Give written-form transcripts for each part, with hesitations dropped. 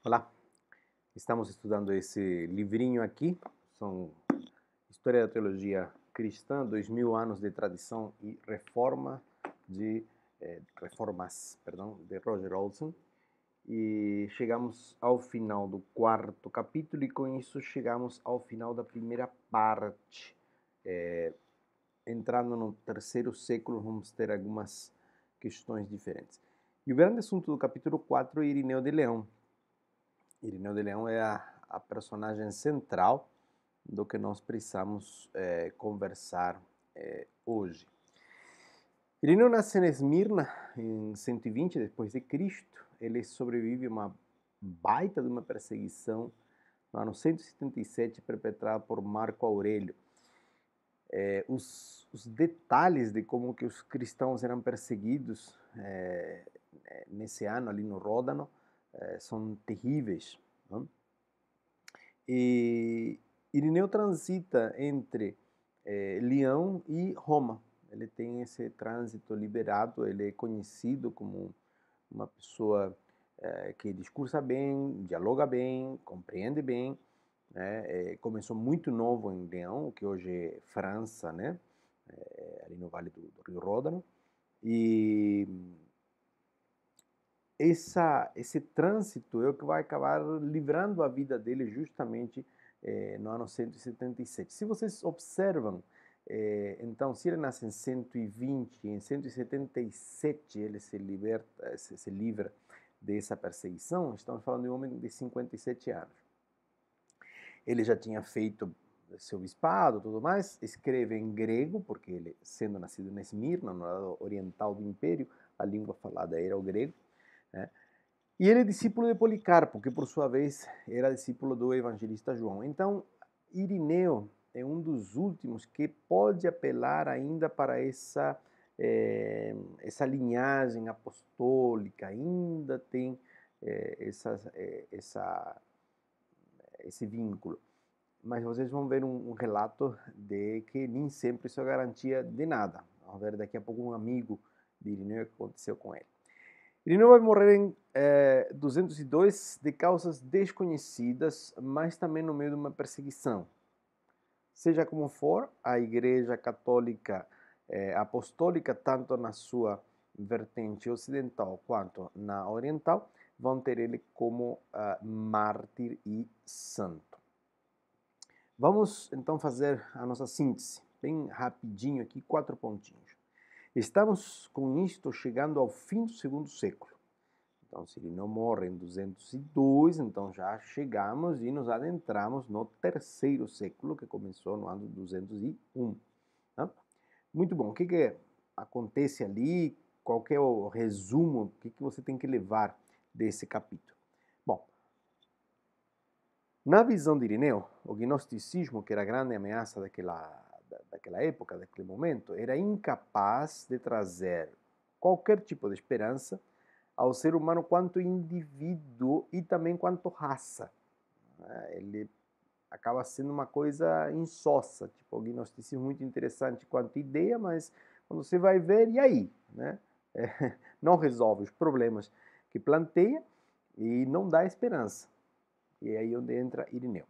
Olá, estamos estudando esse livrinho aqui, são História da Teologia Cristã, 2000 anos de tradição e reformas, de Roger Olson. E chegamos ao final do quarto capítulo e com isso chegamos ao final da primeira parte. Entrando no terceiro século, vamos ter algumas questões diferentes. E o grande assunto do capítulo 4 é Irineu de Leão. Irineu de Leão é a personagem central do que nós precisamos conversar hoje. Irineu nasce em Esmirna em 120 depois de Cristo. Ele sobrevive a uma baita de uma perseguição no ano 177 perpetrada por Marco Aurélio. Os detalhes de como que os cristãos eram perseguidos nesse ano ali no Ródano são terríveis. Não? E Irineu transita entre Leão e Roma. Ele tem esse trânsito liberado, ele é conhecido como uma pessoa que discursa bem, dialoga bem, compreende bem. Começou muito novo em Leão, que hoje é França, né? Ali no Vale do Rio Ródano. E esse trânsito é o que vai acabar livrando a vida dele justamente no ano 177. Se vocês observam, então, se ele nasce em 120, em 177 ele se livra dessa perseguição, estamos falando de um homem de 57 anos. Ele já tinha feito seu bispado, tudo mais, escreve em grego, porque ele, sendo nascido em Esmirna, no lado oriental do Império, a língua falada era o grego. E ele é discípulo de Policarpo, que por sua vez era discípulo do evangelista João. Então, Irineu é um dos últimos que pode apelar ainda para essa linhagem apostólica, ainda tem esse vínculo. Mas vocês vão ver um relato de que nem sempre isso é garantia de nada. Vamos ver daqui a pouco um amigo de Irineu que aconteceu com ele. Irineu vai morrer em 202 de causas desconhecidas, mas também no meio de uma perseguição. Seja como for, a Igreja Católica Apostólica, tanto na sua vertente ocidental quanto na oriental, vão ter ele como mártir e santo. Vamos então fazer a nossa síntese, bem rapidinho aqui, 4 pontinhos. Estamos com isto chegando ao fim do segundo século. Então, se ele não morre em 202, então já chegamos e nos adentramos no terceiro século, que começou no ano 201. Tá? Muito bom. O que acontece ali? Qual que é o resumo? O que você tem que levar desse capítulo? Bom, na visão de Irineu, o gnosticismo, que era a grande ameaça daquela época, daquele momento, era incapaz de trazer qualquer tipo de esperança ao ser humano quanto indivíduo e também quanto raça. Ele acaba sendo uma coisa insossa, tipo, o gnosticismo muito interessante quanto ideia, mas quando você vai ver, e aí? Né? Não resolve os problemas que planteia e não dá esperança. E é aí onde entra Irineu.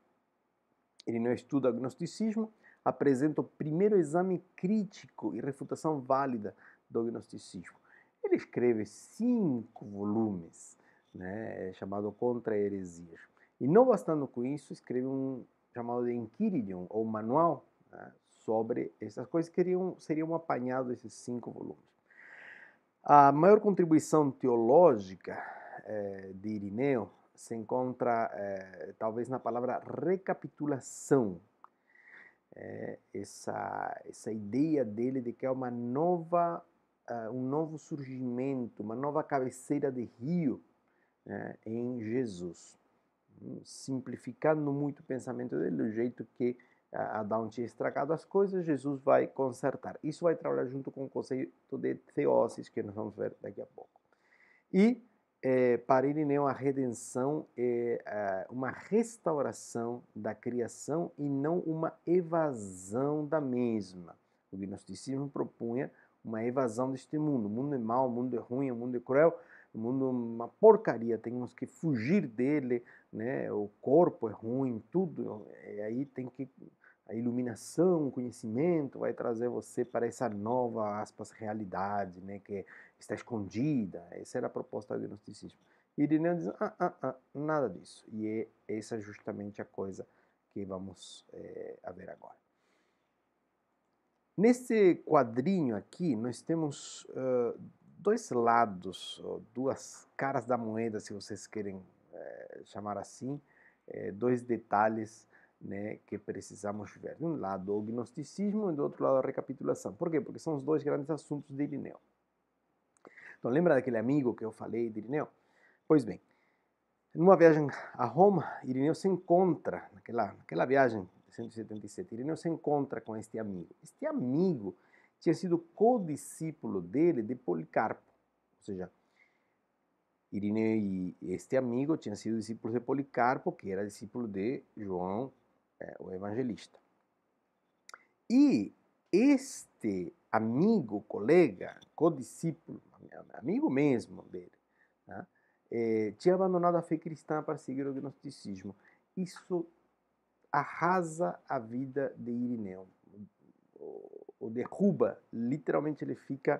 Irineu estuda o gnosticismo, apresenta o primeiro exame crítico e refutação válida do gnosticismo. Ele escreve 5 volumes, né, chamado Contra Heresias. E não bastando com isso, escreve um chamado de Enquiridion, ou manual, né, sobre essas coisas que seriam um apanhado desses 5 volumes. A maior contribuição teológica de Irineu se encontra talvez na palavra recapitulação. Essa ideia dele de que é uma nova, um novo surgimento, uma nova cabeceira de rio em Jesus. Simplificando muito o pensamento dele, do jeito que Adão tinha estragado as coisas, Jesus vai consertar. Isso vai trabalhar junto com o conceito de theosis, que nós vamos ver daqui a pouco. E para Irineu, a redenção é uma restauração da criação e não uma evasão da mesma. O gnosticismo propunha uma evasão deste mundo. O mundo é mau, o mundo é ruim, o mundo é cruel. o mundo é uma porcaria, temos que fugir dele, né? O corpo é ruim, tudo, e aí tem que a iluminação, o conhecimento vai trazer você para essa nova, aspas, realidade, né? Que está escondida. Essa era a proposta do gnosticismo. E Irineu diz, nada disso. E essa é justamente a coisa que vamos a ver agora. Nesse quadrinho aqui, nós temos dois lados, duas caras da moeda, se vocês querem chamar assim, dois detalhes, né, que precisamos ver. De um lado o gnosticismo e do outro lado a recapitulação. Por quê? Porque são os dois grandes assuntos de Irineu. Então, lembra daquele amigo que eu falei de Irineu? Pois bem, numa viagem a Roma, Irineu se encontra, naquela viagem de 177, Irineu se encontra com este amigo. Este amigo tinha sido co-discípulo dele de Policarpo. Ou seja, Irineu e este amigo tinham sido discípulos de Policarpo, que era discípulo de João, o evangelista. E este amigo, colega, co-discípulo, amigo mesmo dele, né, tinha abandonado a fé cristã para seguir o gnosticismo. Isso arrasa a vida de Irineu. O derruba, literalmente ele fica,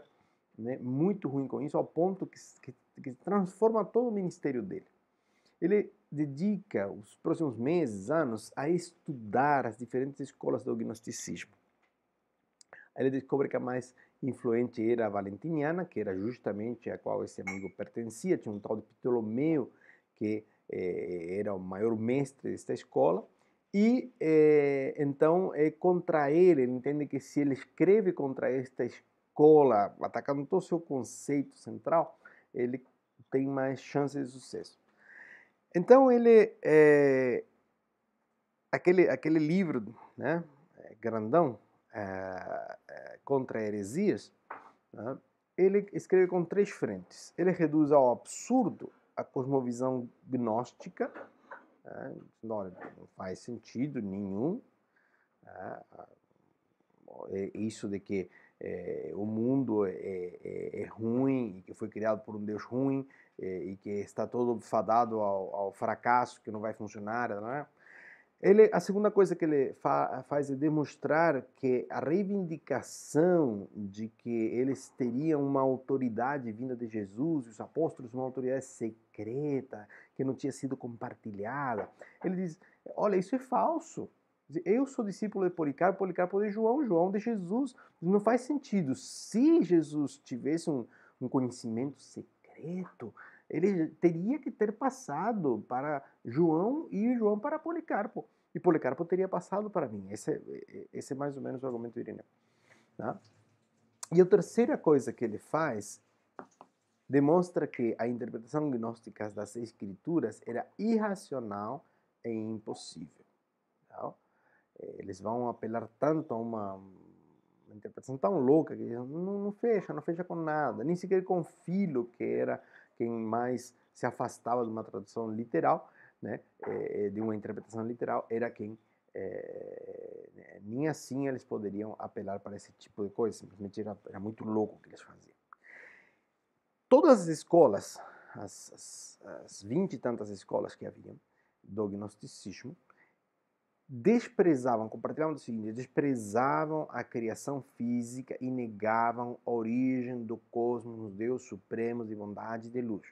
né, muito ruim com isso, ao ponto que transforma todo o ministério dele. Ele dedica os próximos meses, anos, a estudar as diferentes escolas do gnosticismo. Ele descobre que a mais influente era a valentiniana, que era justamente a qual esse amigo pertencia. Tinha um tal de Ptolomeu, que era o maior mestre desta escola. E então é contra ele entende que se ele escreve contra esta escola, atacando todo o seu conceito central, ele tem mais chances de sucesso. Então ele, aquele livro, né, grandão, contra heresias, né, ele escreve com três frentes. Ele reduz ao absurdo a cosmovisão gnóstica, né, não faz sentido nenhum, né, isso de que o mundo é ruim e que foi criado por um Deus ruim e que está todo fadado ao fracasso, que não vai funcionar, né? A segunda coisa que ele faz é demonstrar que a reivindicação de que eles teriam uma autoridade vinda de Jesus, os apóstolos, uma autoridade secreta, que não tinha sido compartilhada. Ele diz, olha, isso é falso. Eu sou discípulo de Policarpo, Policarpo de João, João de Jesus. Não faz sentido. Se Jesus tivesse um conhecimento secreto, ele teria que ter passado para João e João para Policarpo. E Policarpo teria passado para mim. Esse é mais ou menos o argumento de Irineu. Tá? E a terceira coisa que ele faz demonstra que a interpretação gnóstica das escrituras era irracional e impossível. Tá? Eles vão apelar tanto a uma interpretação tão louca que não fecha com nada. Nem sequer com Filo, que era quem mais se afastava de uma tradução literal, né, de uma interpretação literal, era quem nem assim eles poderiam apelar para esse tipo de coisa. Simplesmente era muito louco o que eles faziam. Todas as escolas, as 20 e tantas escolas que haviam do gnosticismo, compartilhavam o seguinte, desprezavam a criação física e negavam a origem do cosmos nos Deus supremos de bondade e de luz.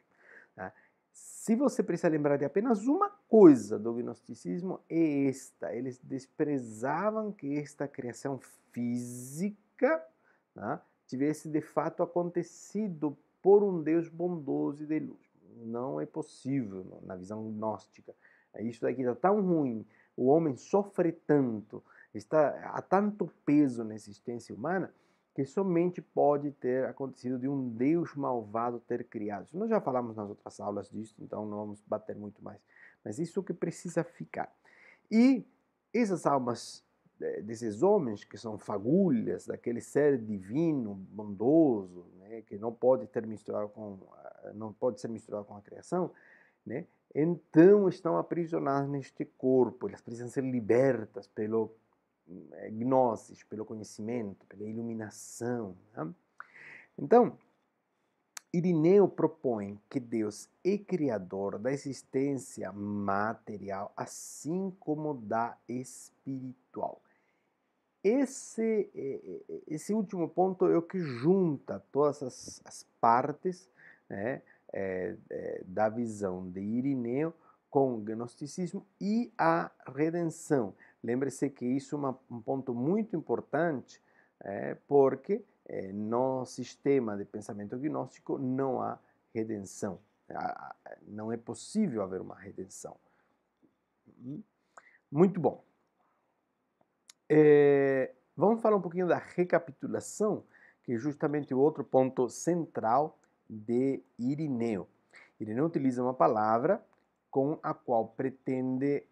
Tá? Se você precisa lembrar de apenas uma coisa do gnosticismo, é esta. Eles desprezavam que esta criação física, tá, tivesse de fato acontecido por um Deus bondoso e de luz. Não é possível na visão gnóstica. Isso daqui está tão ruim, o homem sofre tanto, há tanto peso na existência humana, que somente pode ter acontecido de um Deus malvado ter criado. Nós já falamos nas outras aulas disso, então não vamos bater muito mais. Mas isso que precisa ficar. E essas almas desses homens, que são fagulhas, daquele ser divino, bondoso, né, que não pode ser misturado com a criação, né, então estão aprisionadas neste corpo. Elas precisam ser libertas pelo gnosis, pelo conhecimento, pela iluminação. Né? Então, Irineu propõe que Deus é criador da existência material, assim como da espiritual. Esse último ponto é o que junta todas as partes, né, da visão de Irineu com o gnosticismo e a redenção. Lembre-se que isso é um ponto muito importante, porque no sistema de pensamento gnóstico não há redenção. Não é possível haver uma redenção. Muito bom. Vamos falar um pouquinho da recapitulação, que é justamente o outro ponto central de Irineu. Irineu utiliza uma palavra com a qual pretende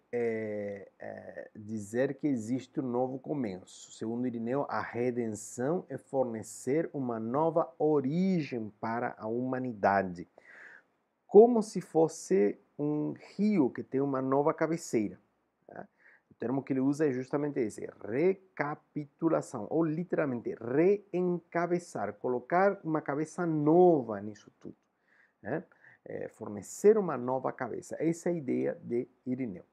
dizer que existe um novo começo. Segundo Irineu, a redenção é fornecer uma nova origem para a humanidade, como se fosse um rio que tem uma nova cabeceira. Tá? O termo que ele usa é justamente esse, recapitulação, ou literalmente reencabeçar, colocar uma cabeça nova nisso tudo. Né? Fornecer uma nova cabeça. Essa é a ideia de Irineu.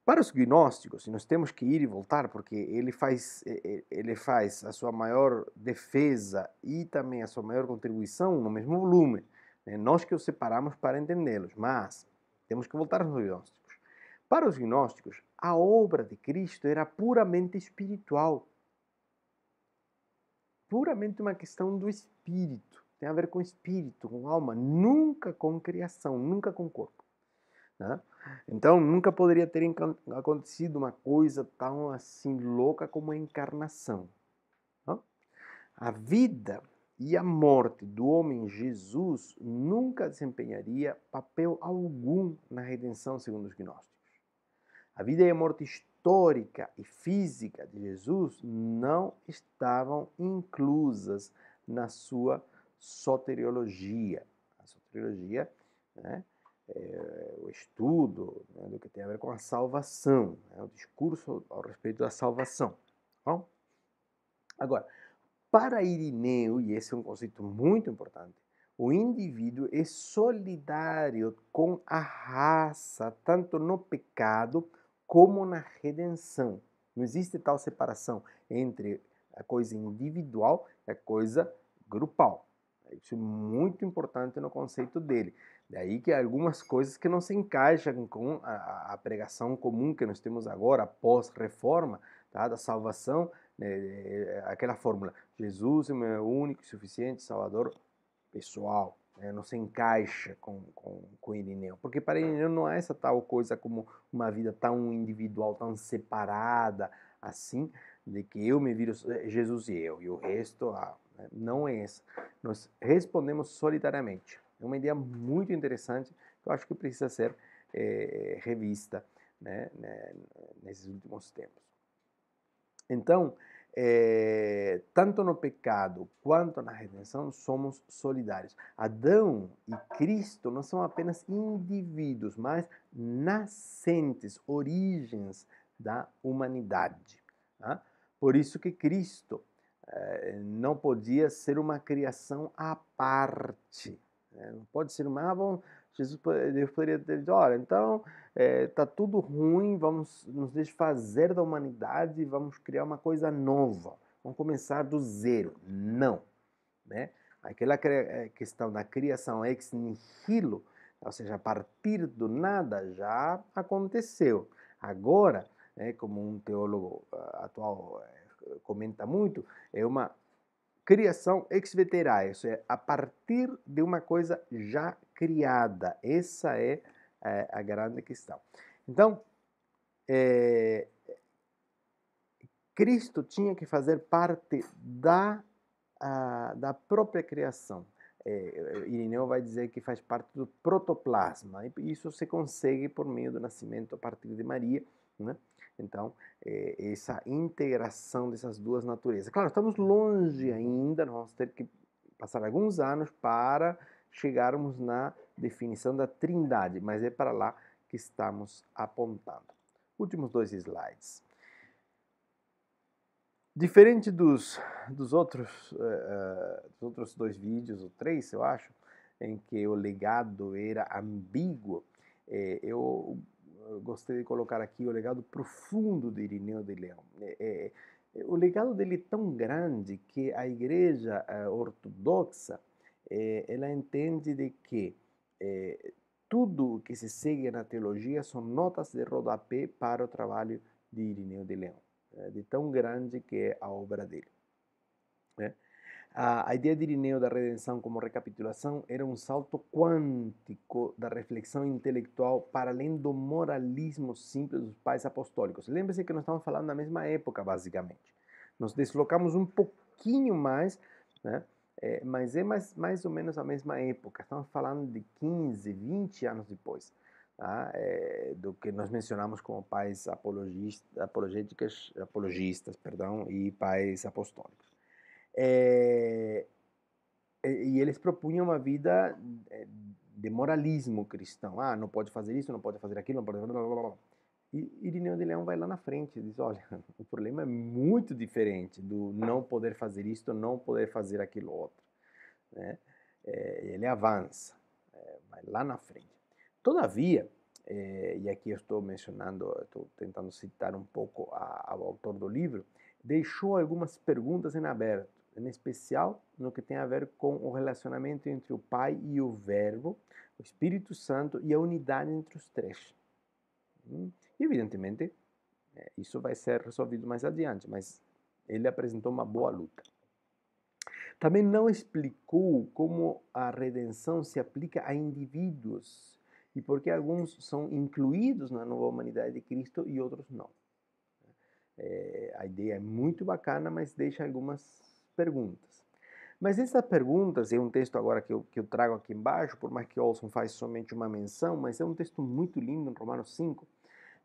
Para os gnósticos, e nós temos que ir e voltar, porque ele faz a sua maior defesa e também a sua maior contribuição no mesmo volume. Né? Nós que os separamos para entendê-los, mas temos que voltar aos gnósticos. Para os gnósticos, a obra de Cristo era puramente espiritual. Puramente uma questão do espírito. Tem a ver com espírito, com alma, nunca com criação, nunca com corpo. Né? Então, nunca poderia ter acontecido uma coisa tão assim louca como a encarnação. Né? A vida e a morte do homem Jesus nunca desempenharia papel algum na redenção segundo os gnósticos. A vida e a morte histórica e física de Jesus não estavam inclusas na sua soteriologia. A soteriologia, né, é o estudo, né, do que tem a ver com a salvação, né, o discurso ao respeito da salvação. Bom? Agora, para Irineu, e esse é um conceito muito importante, o indivíduo é solidário com a raça, tanto no pecado como na redenção. Não existe tal separação entre a coisa individual e a coisa grupal. Isso é muito importante no conceito dele. Daí que há algumas coisas que não se encaixam com a pregação comum que nós temos agora, pós-reforma, tá? Da salvação, né? Aquela fórmula, Jesus é o meu único e suficiente Salvador pessoal. Não se encaixa com Irineu, porque para Irineu não há essa tal coisa como uma vida tão individual, tão separada, assim, de que eu me viro Jesus e eu, e o resto, não é essa. Nós respondemos solidariamente. É uma ideia muito interessante que eu acho que precisa ser revista, né, nesses últimos tempos. Então, tanto no pecado quanto na redenção, somos solidários. Adão e Cristo não são apenas indivíduos, mas nascentes, origens da humanidade. Tá? Por isso que Cristo não podia ser uma criação à parte. Não pode ser uma... bom, Deus poderia ter dito, olha, então está tudo ruim, vamos nos desfazer da humanidade e vamos criar uma coisa nova. Vamos começar do zero. Não. Né? Aquela questão da criação ex nihilo, ou seja, a partir do nada, já aconteceu. Agora, como um teólogo atual comenta muito, é uma criação ex veterae, ou seja, a partir de uma coisa já criada. Essa é a grande questão. Então, Cristo tinha que fazer parte da própria criação. Irineu vai dizer que faz parte do protoplasma. E isso se consegue por meio do nascimento a partir de Maria, né? Então, essa integração dessas duas naturezas. Claro, estamos longe ainda, nós vamos ter que passar alguns anos para chegarmos na definição da trindade, mas é para lá que estamos apontando. Últimos 2 slides. Diferente dos outros dois vídeos, ou três, eu acho, em que o legado era ambíguo, eu gostei de colocar aqui o legado profundo de Irineu de Leão. O legado dele é tão grande que a igreja ortodoxa, ela entende de que tudo o que se segue na teologia são notas de rodapé para o trabalho de Irineu de Leão, de tão grande que é a obra dele. Né? A ideia de Irineu da redenção como recapitulação era um salto quântico da reflexão intelectual para além do moralismo simples dos pais apostólicos. Lembre-se que nós estamos falando da mesma época, basicamente. Nos deslocamos um pouquinho mais, né? Mas é mais ou menos a mesma época. Estamos falando de 15, 20 anos depois, tá? Do que nós mencionamos como pais apologistas, perdão, e pais apostólicos. E eles propunham uma vida de moralismo cristão. Ah, não pode fazer isso, não pode fazer aquilo, não pode... Blá, blá, blá. E Irineu de Leão vai lá na frente e diz, olha, o problema é muito diferente do não poder fazer isto, não poder fazer aquilo outro. Né? Ele avança, vai lá na frente. Todavia, e aqui eu estou mencionando, estou tentando citar um pouco ao autor do livro, deixou algumas perguntas em aberto, em especial no que tem a ver com o relacionamento entre o Pai e o Verbo, o Espírito Santo e a unidade entre os três. E, evidentemente, isso vai ser resolvido mais adiante, mas ele apresentou uma boa luta. Também não explicou como a redenção se aplica a indivíduos e por que alguns são incluídos na nova humanidade de Cristo e outros não. A ideia é muito bacana, mas deixa algumas perguntas. Mas essas perguntas, é um texto agora que eu trago aqui embaixo, por mais que Olson faz somente uma menção, mas é um texto muito lindo em Romanos 5,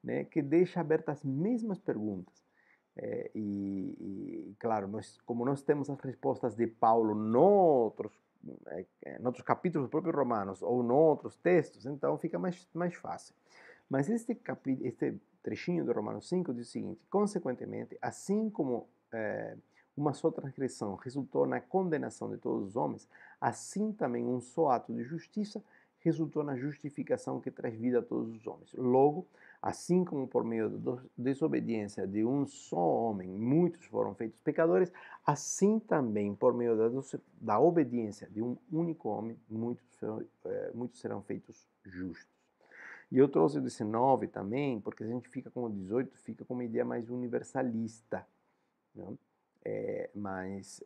né, que deixa abertas as mesmas perguntas. Claro, como nós temos as respostas de Paulo noutros capítulos do próprio Romanos ou em outros textos, então fica mais fácil. Mas este trechinho de Romanos 5 diz o seguinte: consequentemente, assim como uma só transgressão resultou na condenação de todos os homens, assim também um só ato de justiça resultou na justificação que traz vida a todos os homens. Logo, assim como por meio da desobediência de um só homem muitos foram feitos pecadores, assim também por meio da obediência de um único homem muitos serão feitos justos. E eu trouxe o 19 também, porque a gente fica com o 18, fica com uma ideia mais universalista. Não? Mas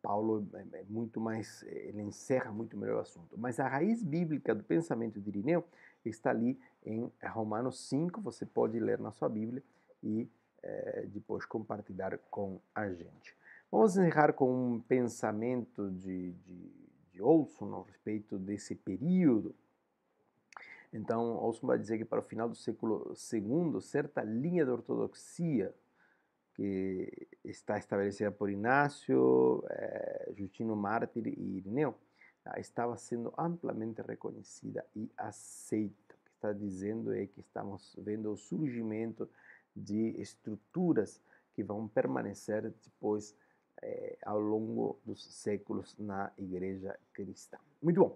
Paulo é muito mais, ele encerra muito melhor o assunto. Mas a raiz bíblica do pensamento de Irineu está ali em Romanos 5, você pode ler na sua Bíblia e depois compartilhar com a gente. Vamos encerrar com um pensamento de Olson a respeito desse período. Então, Olson vai dizer que para o final do século II, certa linha da ortodoxia que está estabelecida por Inácio, Justino Mártir e Irineu, estava sendo amplamente reconhecida e aceita. O que está dizendo é que estamos vendo o surgimento de estruturas que vão permanecer depois ao longo dos séculos na igreja cristã. Muito bom.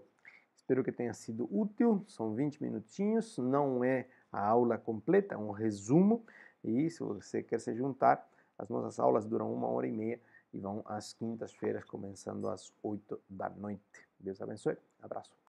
Espero que tenha sido útil. São 20 minutinhos, não é a aula completa, é um resumo. E se você quer se juntar, as nossas aulas duram 1h30 e vão às quintas-feiras, começando às 8 da noite. Deus abençoe. Abraço.